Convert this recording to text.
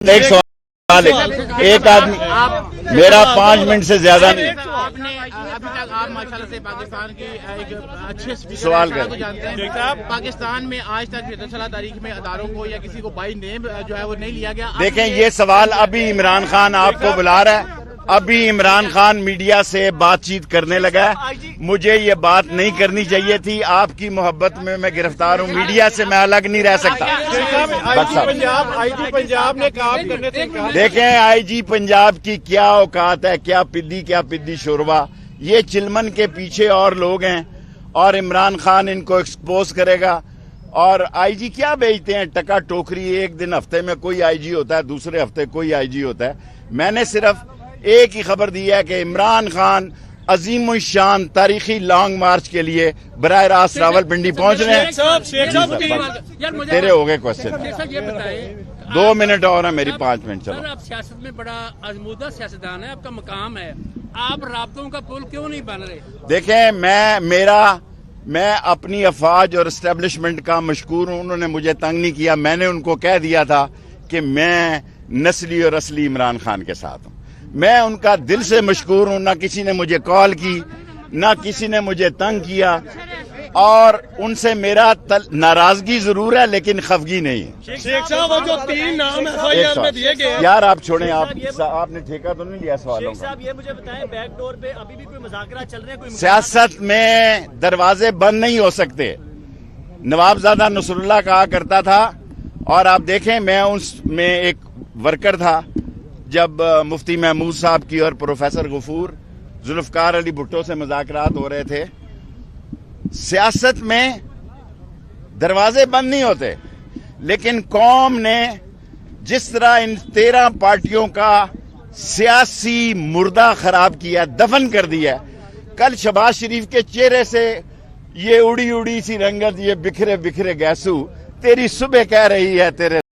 ایک سوال ایک آدمی میرا 5 منٹ سے زیادہ نہیں. آپ نے ابھی تک آپ ماشاءاللہ سے پاکستان کی ایک اچھے سوال کو جانتے ہیں. پاکستان میں آج تک 10 تاریخ میں اداروں کو یا کسی کو بائی نیم جو ہے وہ نہیں لیا گیا. دیکھیں یہ سوال ابھی عمران خان آپ کو بلا رہا ہے. ابھی عمران خان میڈیا سے بات چیت کرنے لگا ہے. مجھے یہ بات نہیں کرنی چاہیے تھی. آپ کی محبت میں میں گرفتار ہوں. میڈیا سے میں الگ نہیں رہ سکتا. دیکھیں آئی جی پنجاب کی کیا اوقات ہے, کیا پدی شوروا. یہ چلمن کے پیچھے اور لوگ ہیں اور عمران خان ان کو ایکسپوز کرے گا. اور آئی جی کیا بیچتے ہیں, ٹکا ٹوکری. ایک دن ہفتے میں کوئی آئی جی ہوتا ہے, دوسرے ہفتے کوئی آئی جی ہوتا ہے. میں نے صرف ایک ہی خبر دی ہے کہ عمران خان عظیم الشان تاریخی لانگ مارچ کے لیے براہ راست راولپنڈی پہنچ رہے ہیں. تیرے ہو گئے کوشچن. 2 منٹ اور ہیں میری, 5 منٹ. چلو آپ سیاست میں بڑا آزمودہ سیاستدان ہے, آپ کا مقام ہے, آپ رابطوں کا پل کیوں نہیں بن رہے؟ دیکھیں میں اپنی افواج اور اسٹیبلشمنٹ کا مشکور ہوں. انہوں نے مجھے تنگ نہیں کیا. میں نے ان کو کہہ دیا تھا کہ میں نسلی اور اصلی عمران خان کے ساتھ ہوں. میں ان کا دل سے مشکور ہوں. نہ کسی نے مجھے کال کی, نہ کسی نے مجھے تنگ کیا, اور ان سے میرا ناراضگی ضرور ہے لیکن خفگی نہیں. شیخ صاحب وہ جو 3 نام FIR میں دیے گئے, یار آپ چھوڑیں, آپ نے ٹھیکہ تو نہیں لیا سوالوں کا. صاحب یہ مجھے بتائیں بیک ڈور پہ ابھی بھی کوئی مذاکرات چل رہے ہیں؟ سیاست میں دروازے بند نہیں ہو سکتے. نوابزادہ نصر اللہ کہا کرتا تھا, اور آپ دیکھیں میں اس میں ایک ورکر تھا جب مفتی محمود صاحب کی اور پروفیسر غفور ذوالفقار علی بھٹو سے مذاکرات ہو رہے تھے. سیاست میں دروازے بند نہیں ہوتے, لیکن قوم نے جس طرح ان 13 پارٹیوں کا سیاسی مردہ خراب کیا, دفن کر دیا. کل شہباز شریف کے چہرے سے یہ اڑی سی رنگت, یہ بکھرے گیسو, تیری صبح کہہ رہی ہے تیرے